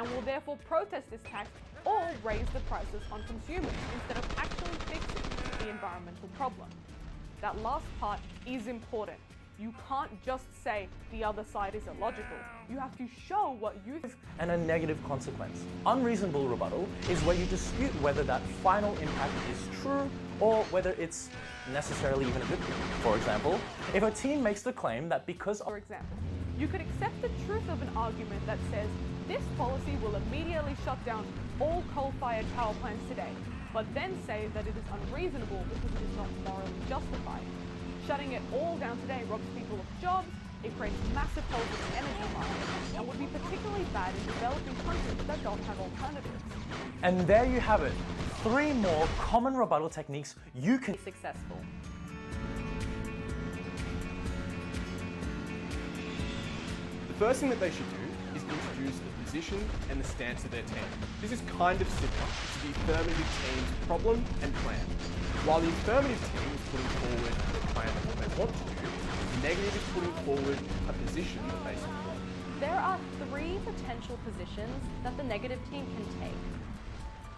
and will therefore protest this tax or raise the prices on consumers instead of actually fixing the environmental problem. That last part is important. You can't just say the other side is illogical. You have to show what you think. And a negative consequence. Unreasonable rebuttal is where you dispute whether that final impact is true or whether it's necessarily even a good thing. For example, if a team makes the claim that because of... For example, you could accept the truth of an argument that says this policy will immediately shut down all coal-fired power plants today, but then say that it is unreasonable because it is not morally justified. Shutting it all down today robs people of jobs, it creates massive holes in the energy market, and would be particularly bad in developing countries that don't have alternatives. And there you have it. 3 more common rebuttal techniques you can Be successful. The first thing that they should do is introduce the position and the stance of their team. This is kind of similar to the affirmative team's problem and plan. While the affirmative team is putting forward a plan of what they want to do, the negative is putting forward a position that they support. There are 3 potential positions that the negative team can take.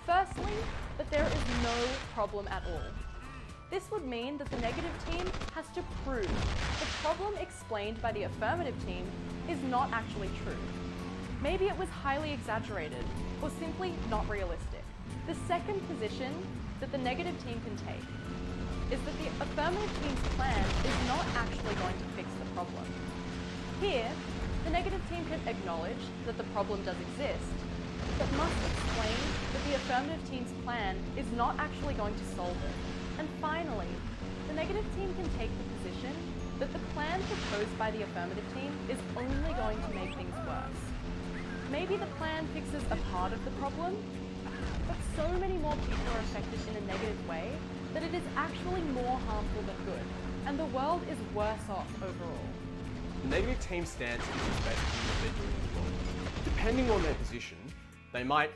Firstly, that there is no problem at all. This would mean that the negative team has to prove the problem explained by the affirmative team is not actually true. Maybe it was highly exaggerated or simply not realistic. The second position that the negative team can take is that the affirmative team's plan is not actually going to fix the problem. Here, the negative team can acknowledge that the problem does exist, but must explain that the affirmative team's plan is not actually going to solve it. And finally, the negative team can take the position that the plan proposed by the affirmative team is only going to make things worse. Maybe the plan fixes a part of the problem, but so many more people are affected in a negative way that it is actually more harmful than good, and the world is worse off overall. The negative team stance is just basically what they're doing in the world. Depending on their position, they might